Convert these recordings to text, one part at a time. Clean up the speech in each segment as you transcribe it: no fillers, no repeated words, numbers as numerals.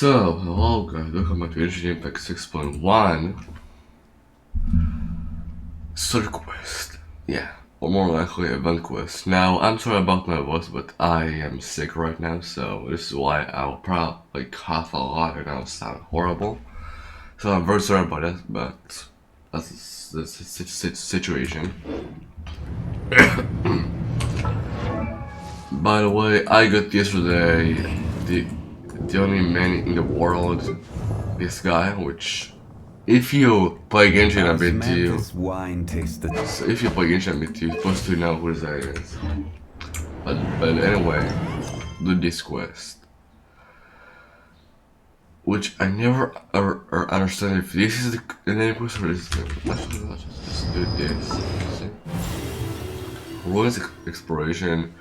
So, hello guys, welcome back to Genshin Impact 6.1 Story Quest. Yeah, or more likely Event Quest. Now, I'm sorry about my voice, but I am sick right now, so this is why I'll probably cough a lot and I'll sound horrible. So I'm very sorry about that, but that's the situation. By the way, I got yesterday the only man in the world, this guy, which if you play Genshin a bit too, so if you play Genshin a bit too, you're supposed to know who this guy is. But anyway, do this quest, which I never ever understand if this is the name quest or this. Let's just do this. See? Ruins exploration,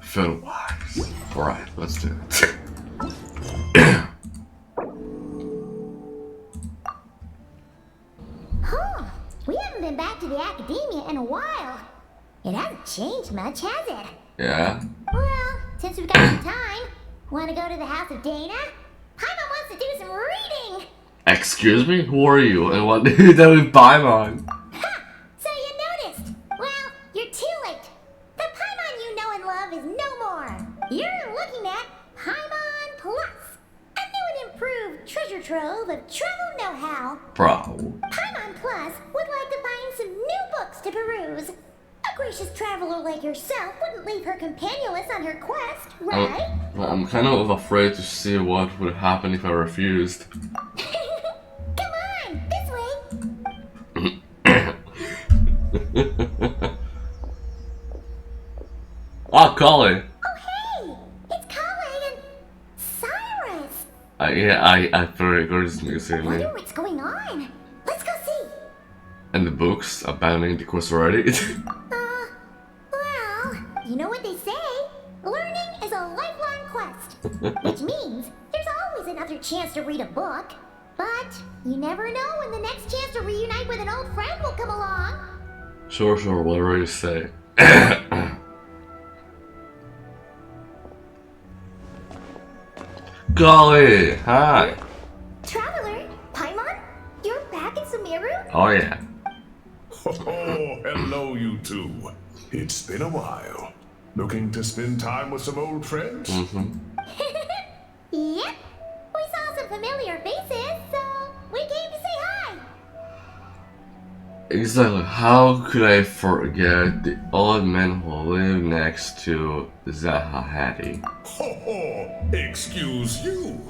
fieldwise. Alright, let's do it. We haven't been back to the academia in a while. It hasn't changed much, has it? Yeah? Well, since we've got some time, want to go to the house of Dana? Paimon wants to do some reading! Excuse me? Who are you? And what did you do with Paimon? Ha! So you noticed? Well, you're too late. The Paimon you know and love is no more. You're looking at Paimon Plus, a new and improved treasure trove of travel know-how. Bro. Paimon Plus would like to find some new books to peruse. A gracious traveler like yourself wouldn't leave her companionless on her quest, right? I'm kind of afraid to see what would happen if I refused. Come on, this way. Oh, Collie! Oh, hey! It's Kale and Cyrus! Yeah, I very good this music. Wonder what's going on. Let's go see. And the books abandoning the quest already. Well, you know what they say. Learning is a lifelong quest. Which means there's always another chance to read a book. But you never know when the next chance to reunite with an old friend will come along. Sure, whatever you say. Golly! Hi! Traveler, Paimon, you're back in Sumeru? Oh yeah. Oh, hello, you two. It's been a while. Looking to spend time with some old friends? Mm-hmm. Yep. We saw some familiar faces, so we came to say hi. Exactly. How could I forget the old man who lived next to Zahahati? Excuse you,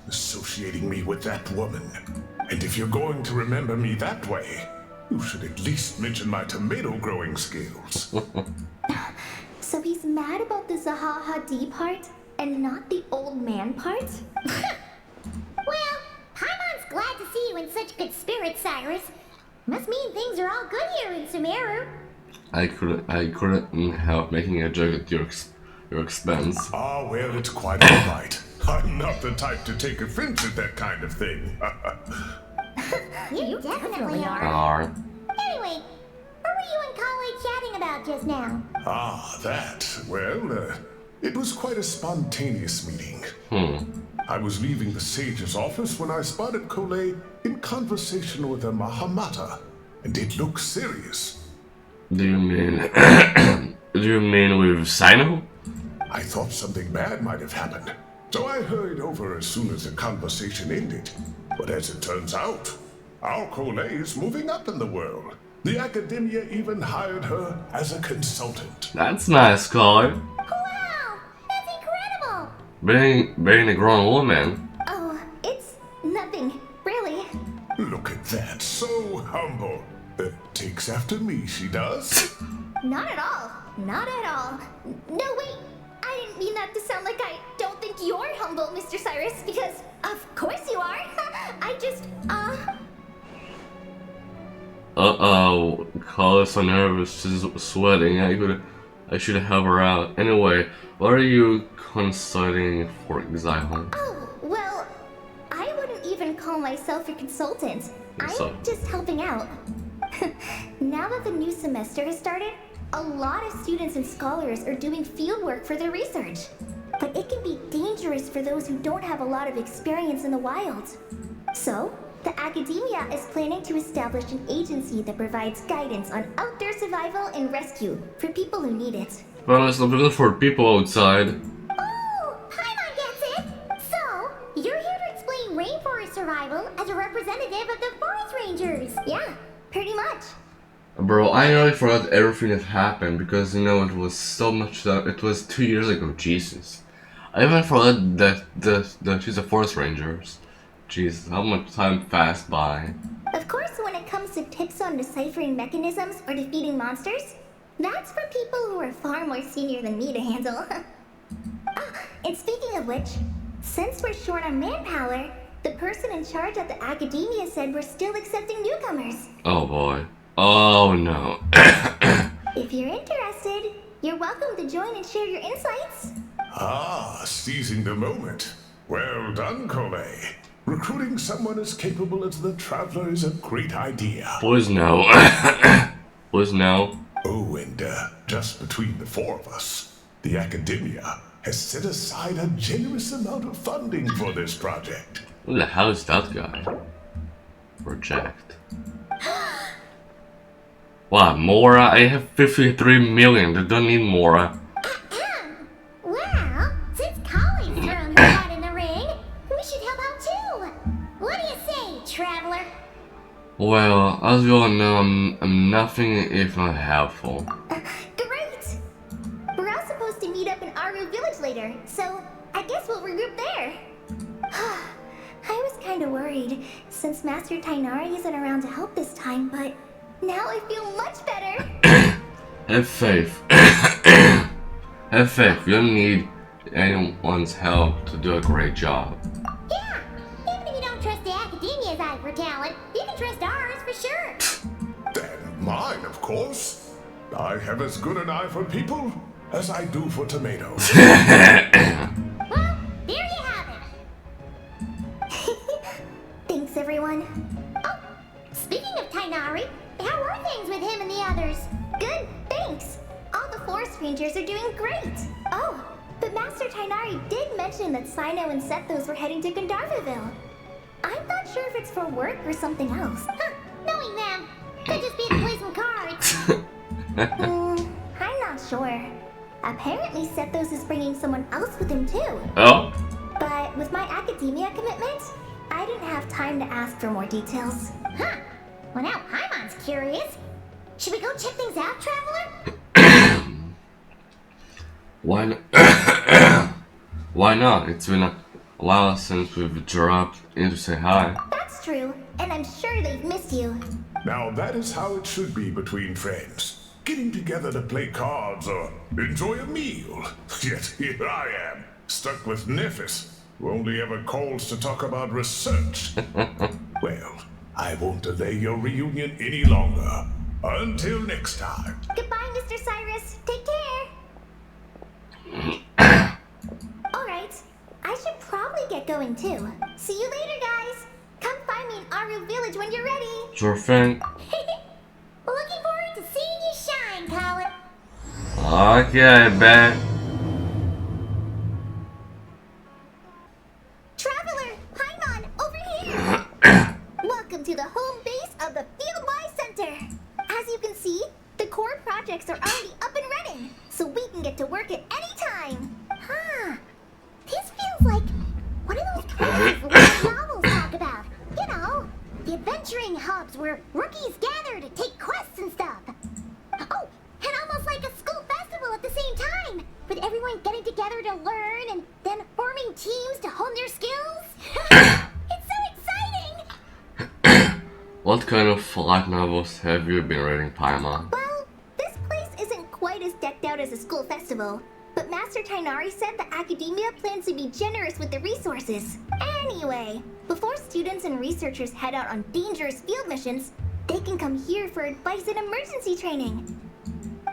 associating me with that woman. And if you're going to remember me that way, you should at least mention my tomato growing skills. So he's mad about the Zaha Hadid part and not the old man part? Well, Paimon's glad to see you in such good spirits, Cyrus. Must mean things are all good here in Sumeru. I couldn't help making a joke at your expense. Ah, well, it's quite all right. I'm not the type to take offense at that kind of thing. You definitely are. Alright. Anyway, what were you and Kale chatting about just now? Ah, that. Well, it was quite a spontaneous meeting. I was leaving the sage's office when I spotted Kole in conversation with a Mahamata, and it looked serious. Do you mean with Sino? I thought something bad might have happened, so I hurried over as soon as the conversation ended. But as it turns out, our Kole is moving up in the world. The academia even hired her as a consultant. That's nice, Collie. Wow, that's incredible. Being a grown woman. Oh, it's nothing, really. Look at that, so humble. Takes after me, she does. Not at all. Not at all. No, wait. I didn't mean that to sound like I don't think you're humble, Mr. Cyrus, because of course you are. I just, Uh-oh. Collie's so nervous, she's sweating. I should help her out. Anyway, what are you consulting for exactly? Oh, well, I wouldn't even call myself a consultant. So- I'm just helping out. Now that the new semester has started, a lot of students and scholars are doing fieldwork for their research. but it can be dangerous for those who don't have a lot of experience in the wild. So, the academia is planning to establish an agency that provides guidance on outdoor survival and rescue for people who need it. Well, it's not good for people outside. Oh, Paimon gets it! So, you're here to explain rainforest survival as a representative of the forest rangers! Yeah, pretty much. Bro, I nearly forgot everything that happened because, you know, it was so much that it was 2 years ago, Jesus. I even forgot that she's a forest rangers. Jesus, how much time passed by. Of course, when it comes to tips on deciphering mechanisms or defeating monsters, that's for people who are far more senior than me to handle. And speaking of which, since we're short on manpower, the person in charge at the academia said we're still accepting newcomers. Oh boy. Oh no. If you're interested, you're welcome to join and share your insights. Ah, seizing the moment. Well done, Cole. Recruiting someone as capable as the Traveler is a great idea. Please no. Please no. Oh, and just between the four of us, the academia has set aside a generous amount of funding for this project. Who the hell is that guy? Reject. What, Mora? I have 53 million. They don't need Mora. Well, since Colleen's thrown her hat in the ring, we should help out too! What do you say, traveler? Well, as you all know, I'm nothing if not helpful. Great! We're all supposed to meet up in Aru Village later, so I guess we'll regroup there. I was kinda worried, since Master Tainari isn't around to help this time, but now I feel much better. Have faith. Have faith. You don't need anyone's help to do a great job. Yeah, even if you don't trust the academia's eye for talent, you can trust ours for sure. And mine, of course. I have as good an eye for people as I do for tomatoes. Well, there you have it. Thanks, everyone. Oh, speaking of Tainari, how are things with him and the others? Good, thanks. All the forest rangers are doing great. Oh, but Master Tainari did mention that Sino and Sethos were heading to Gandharvaville. I'm not sure if it's for work or something else. Huh, knowing them, could just be to play some cards. I'm not sure. Apparently Sethos is bringing someone else with him too. Oh? But with my academia commitment, I didn't have time to ask for more details. Huh, well now Paimon's curious. Should we go check things out, traveler? Why not? Why not? It's been a while since we've dropped in to say hi. That's true, and I'm sure they've missed you. Now that is how it should be between friends. Getting together to play cards or enjoy a meal. Yet here I am, stuck with Nephis, who only ever calls to talk about research. Well, I won't delay your reunion any longer. Until next time. Goodbye, Mr. Cyrus. Take care. Alright, I should probably get going too. See you later, guys. Come find me in Aru Village when you're ready. Sure thing. Looking forward to seeing you shine, Colin. Okay, I bet. Traveler, Paimon, over here. Welcome to the home base of the Fieldwise Center. As you can see, the core projects are already up and running, so we can get to work at any time. Huh. This feels like one of those places little novels talk about. You know, the adventuring hubs where rookies gather to take quests and stuff. Oh, and almost like a school festival at the same time, with everyone getting together to learn and then forming teams to hone their skills. It's so exciting! What kind of light novels have you been reading, Paimon? Well, this place isn't quite as decked out as a school festival, but Master Tainari said the academia plans to be generous with the resources. Anyway, before students and researchers head out on dangerous field missions, they can come here for advice and emergency training.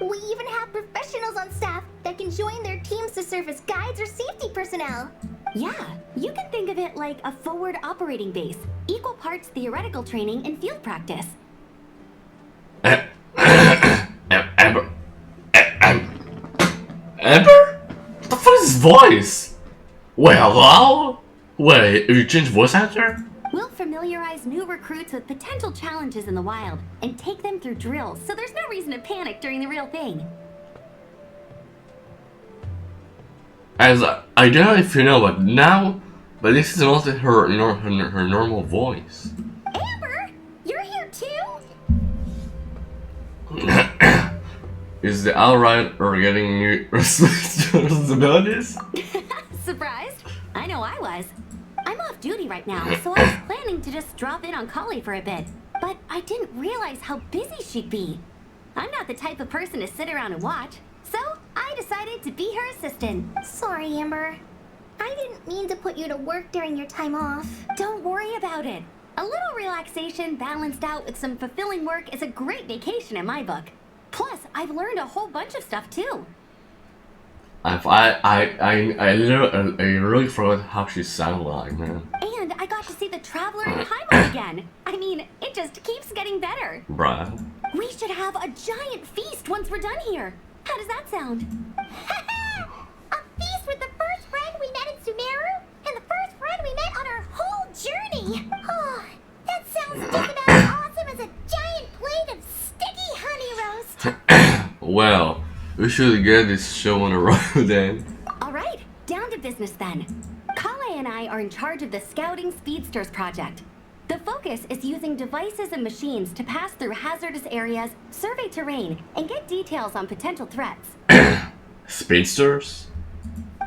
We even have professionals on staff that can join their teams to serve as guides or safety personnel. Yeah, you can think of it like a forward operating base, equal parts theoretical training and field practice. Amber? What the fuck is voice! Wait, hello? Wait, you changed voice actor? We'll familiarize new recruits with potential challenges in the wild and take them through drills, so there's no reason to panic during the real thing. As I don't know if you know, but this is not her normal voice. Amber, you're here too? Is the outright or getting new responsibilities? Surprised? I know I was. I'm off duty right now, so I was planning to just drop in on Kali for a bit. But I didn't realize how busy she'd be. I'm not the type of person to sit around and watch, so I decided to be her assistant. Sorry, Amber. I didn't mean to put you to work during your time off. Don't worry about it. A little relaxation balanced out with some fulfilling work is a great vacation in my book. Plus, I've learned a whole bunch of stuff too. I really forgot how she sounded like, man. And I got to see the Traveler in Paimon again. I mean, it just keeps getting better. Bruh. We should have a giant feast once we're done here. How does that sound? A feast with the first friend we met in Sumeru and the first friend we met on our whole journey. Oh, that sounds just about as awesome as a giant plate of sticky honey roast. Well, we should get this show on the road then. All right, down to business then. Kale and I are in charge of the Scouting Speedsters project. The focus is using devices and machines to pass through hazardous areas, survey terrain, and get details on potential threats. Speedsters?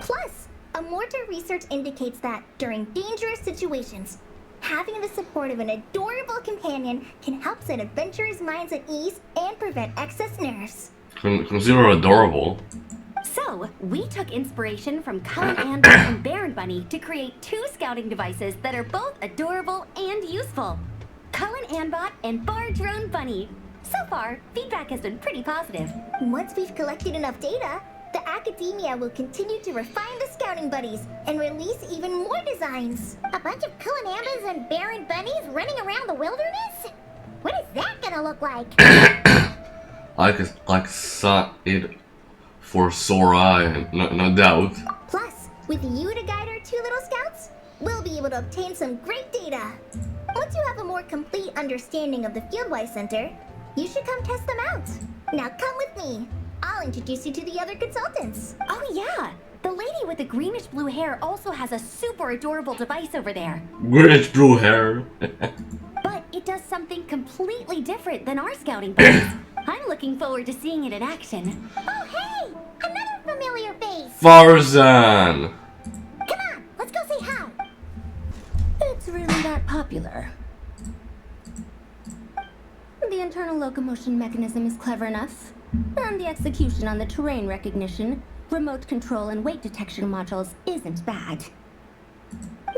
Plus, a mortar research indicates that during dangerous situations, having the support of an adorable companion can help set adventurers' minds at ease and prevent excess nerves. Consider adorable. So, we took inspiration from Cullen Anbot and Baron Bunny to create two scouting devices that are both adorable and useful. Cullen Anbot and Bar Drone Bunny. So far, feedback has been pretty positive. Once we've collected enough data, the academia will continue to refine the scouting buddies and release even more designs. A bunch of Kulanambas and Baron Bunnies running around the wilderness? What is that gonna look like? I saw it for sore eye, no doubt. Plus, with you to guide our two little scouts, we'll be able to obtain some great data. Once you have a more complete understanding of the Fieldwise Center, you should come test them out. Now come with me. I'll introduce you to the other consultants. Oh yeah, the lady with the greenish blue hair also has a super adorable device over there. Greenish blue hair. But it does something completely different than our scouting buddies. I'm looking forward to seeing it in action. Oh hey! Another familiar face! Farzan! Come on, let's go say hi! It's really that popular. The internal locomotion mechanism is clever enough, and the execution on the terrain recognition, remote control, and weight detection modules isn't bad.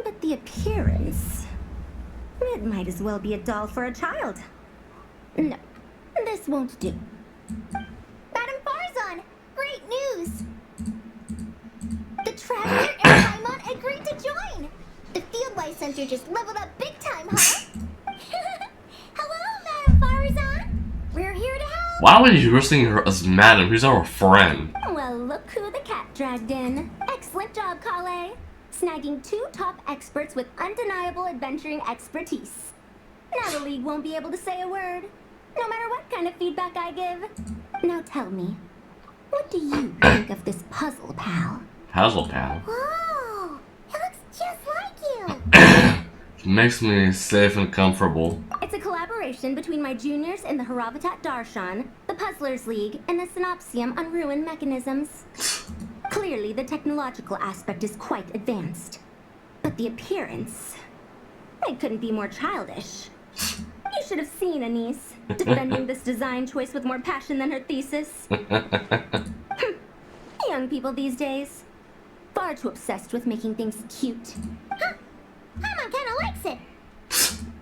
But the appearance... it might as well be a doll for a child. No, this won't do. Madam Farzan, great news! The Traveler and Paimon agreed to join! The Fieldwise Center just leveled up big time, huh? Hello, Madam Farzan! We're here to help! Why would you listing her as madam? She's our friend. Well, look who the cat dragged in. Excellent job, Kale. Snagging two top experts with undeniable adventuring expertise. Now the League won't be able to say a word, no matter what kind of feedback I give. Now tell me, what do you think of this puzzle, pal? Puzzle pal. Whoa! It looks just like you! Makes me safe and comfortable. It's a collaboration between my juniors in the Haravatat Darshan, the Puzzlers League, and the Synopsium on Ruin Mechanisms. Clearly, the technological aspect is quite advanced. But the appearance... it couldn't be more childish. You should have seen Anise, defending this design choice with more passion than her thesis. Young people these days. Far too obsessed with making things cute. Huh. Paimon kinda likes it.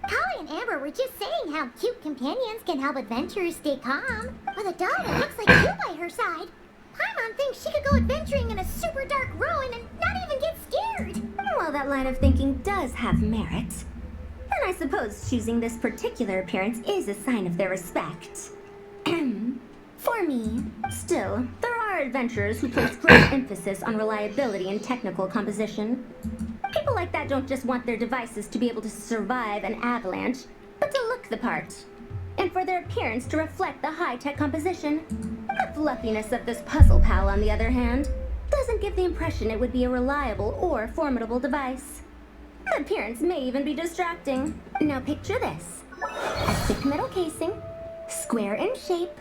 Holly and Amber were just saying how cute companions can help adventurers stay calm. With a doll that looks like you by her side, Paimon thinks she could go adventuring in a super dark ruin and not even get scared. Well, that line of thinking does have merit. And I suppose choosing this particular appearance is a sign of their respect. For me, still, there are are adventurers who place great emphasis on reliability and technical composition. People like that don't just want their devices to be able to survive an avalanche, but to look the part, and for their appearance to reflect the high-tech composition. The fluffiness of this puzzle pal, on the other hand, doesn't give the impression it would be a reliable or formidable device. The appearance may even be distracting. Now picture this. A thick metal casing, square in shape,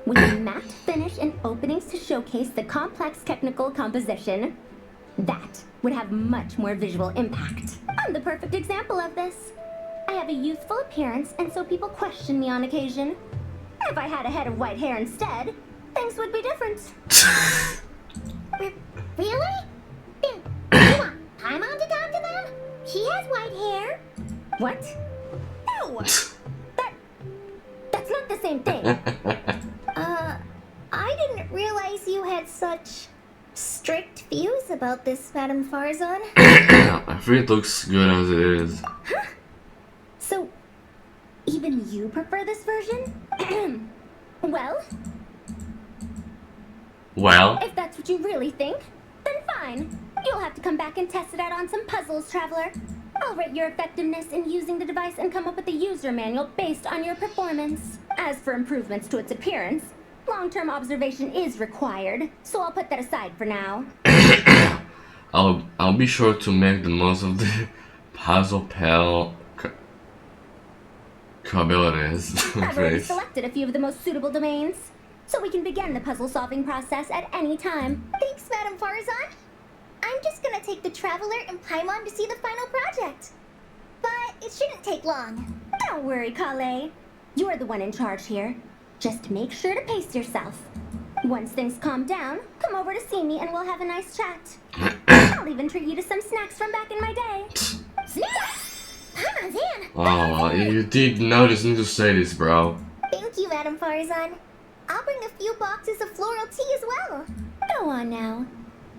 with a matte finish and openings to showcase the complex technical composition. That would have much more visual impact. I'm the perfect example of this. I have a youthful appearance, and so people question me on occasion. If I had a head of white hair instead, things would be different. Really? Then you want Paimon to talk to them? She has white hair. What? No! That's not the same thing. I didn't realize you had such strict views about this, Madame Farzan. I think it looks good as it is. Huh? So, even you prefer this version? Well, if that's what you really think, then fine. You'll have to come back and test it out on some puzzles, Traveler. I'll rate your effectiveness in using the device and come up with a user manual based on your performance. As for improvements to its appearance, long-term observation is required, so I'll put that aside for now. I'll be sure to make the most of the puzzle pal abilities. I've already selected a few of the most suitable domains, so we can begin the puzzle-solving process at any time. Thanks, Madame Farzan. I'm just gonna take the Traveler and Paimon to see the final project. But it shouldn't take long. Don't worry, Kale. You're the one in charge here. Just make sure to pace yourself. Once things calm down, come over to see me and we'll have a nice chat. I'll even treat you to some snacks from back in my day. Snacks! Paimon's in! Oh, you did not just need to say this, bro. Thank you, Madame Farzan. I'll bring a few boxes of floral tea as well. Go on now.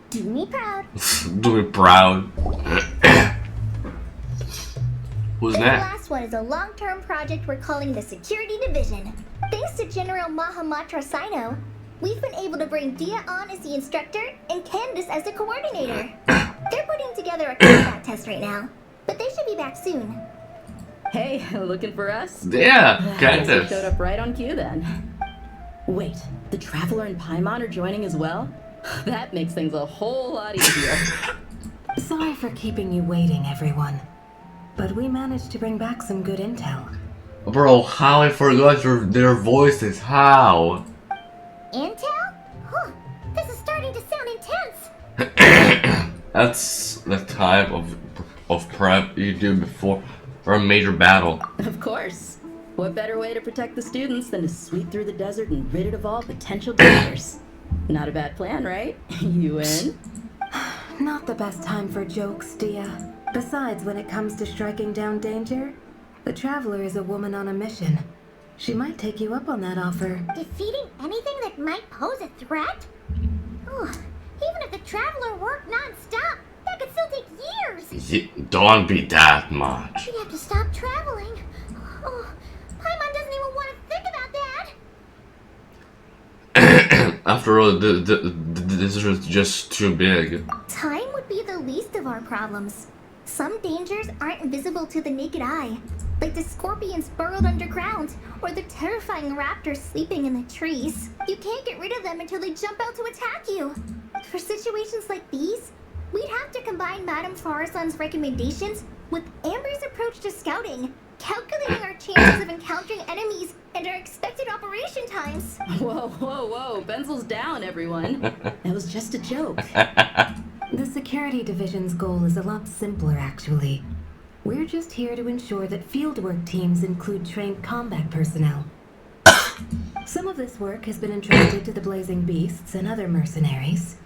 Do me proud. Do me proud. Who's This that? last one is a long-term project we're calling the Security Division. Thanks to General Mahamatra Sino, we've been able to bring Dia on as the instructor and Candace as the coordinator. They're putting together a combat test right now, but they should be back soon. Hey, looking for us? Yeah, Guess kind we showed of. up right on cue then. Wait, the Traveler and Paimon are joining as well? That makes things a whole lot easier. Sorry for keeping you waiting, everyone. But we managed to bring back some good intel. Bro, how I forgot their voices. How? Intel? Huh, this is starting to sound intense. That's the type of prep you do before a major battle. Of course. What better way to protect the students than to sweep through the desert and rid it of all potential dangers? Not a bad plan, right? You in? Not the best time for jokes, Dia. Besides, when it comes to striking down danger, the Traveler is a woman on a mission. She might take you up on that offer. Defeating anything that might pose a threat? Oh, even if the Traveler worked non-stop, that could still take years. Don't be that much. We'd have to stop traveling. Oh, Paimon doesn't even want to think about that. After all, this is just too big. Time would be the least of our problems. Some dangers aren't visible to the naked eye, like the scorpions burrowed underground, or the terrifying raptors sleeping in the trees. You can't get rid of them until they jump out to attack you. For situations like these, we'd have to combine Madame Farzan's recommendations with Amber's approach to scouting, calculating our chances of encountering enemies and our expected operation times. Whoa, whoa, whoa. Pencils down, everyone. That was just a joke. The Security Division's goal is a lot simpler, actually. We're just here to ensure that fieldwork teams include trained combat personnel. Some of this work has been entrusted to the Blazing Beasts and other mercenaries,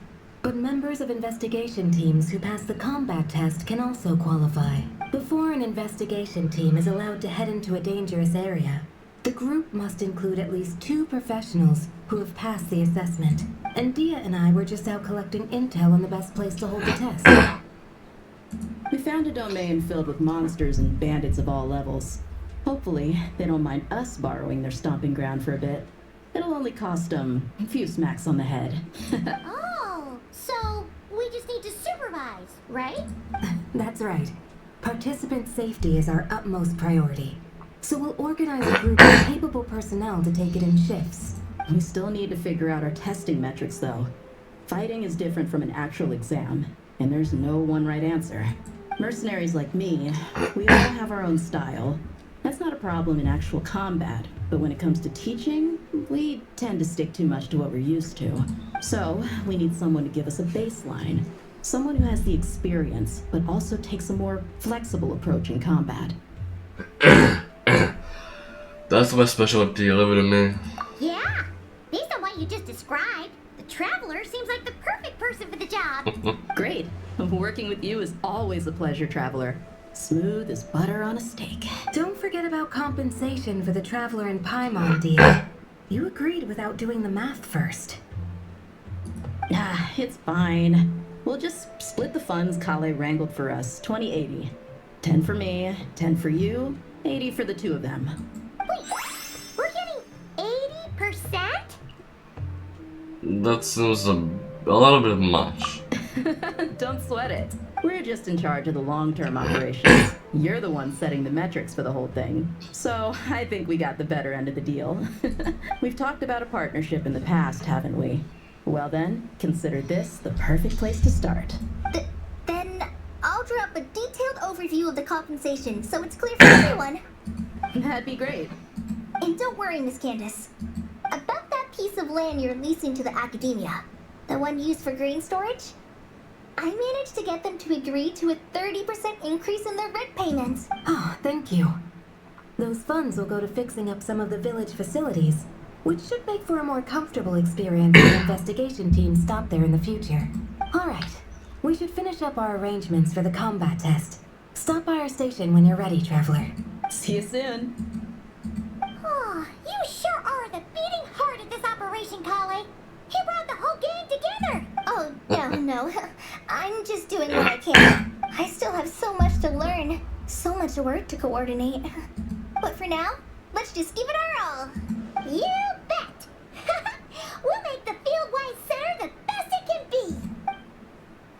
but members of investigation teams who pass the combat test can also qualify. Before an investigation team is allowed to head into a dangerous area, the group must include at least 2 professionals who have passed the assessment. And Dia and I were just out collecting intel on the best place to hold the test. We found a domain filled with monsters and bandits of all levels. Hopefully, they don't mind us borrowing their stomping ground for a bit. It'll only cost a few smacks on the head. Oh, so we just need to supervise, right? That's right. Participant safety is our utmost priority. So we'll organize a group of capable personnel to take it in shifts. We still need to figure out our testing metrics, though. Fighting is different from an actual exam, and there's no one right answer. Mercenaries like me, we all have our own style. That's not a problem in actual combat, but when it comes to teaching, we tend to stick too much to what we're used to. So, we need someone to give us a baseline. Someone who has the experience, but also takes a more flexible approach in combat. That's my specialty, leave it to me. Yeah, based on what you just described, the Traveler seems like the perfect person for the job. Great. Working with you is always a pleasure, Traveler. Smooth as butter on a steak. Don't forget about compensation for the Traveler and Paimon deal. You agreed without doing the math first. Ah, it's fine. We'll just split the funds Kale wrangled for us, 20-80. 10 for me, 10 for you, 80 for the two of them. Wait, we're getting 80%? That seems a little bit much. Don't sweat it. We're just in charge of the long-term operations. You're the one setting the metrics for the whole thing. So I think we got the better end of the deal. We've talked about a partnership in the past, haven't we? Well then, consider this the perfect place to start. Then I'll draw up a detailed overview of the compensation so it's clear for everyone. That'd be great. And don't worry, Miss Candace. About that piece of land you're leasing to the academia, the one used for grain storage, I managed to get them to agree to a 30% increase in their rent payments. Oh, thank you. Those funds will go to fixing up some of the village facilities, which should make for a more comfortable experience when investigation teams stop there in the future. All right, we should finish up our arrangements for the combat test. Stop by our station when you're ready, Traveler. See you soon. Oh, you sure are the beating heart of this operation, Kale. You brought the whole gang together. Oh, no. I'm just doing what I can. I still have so much to learn, so much work to coordinate. But for now, let's just give it our all. Yeah!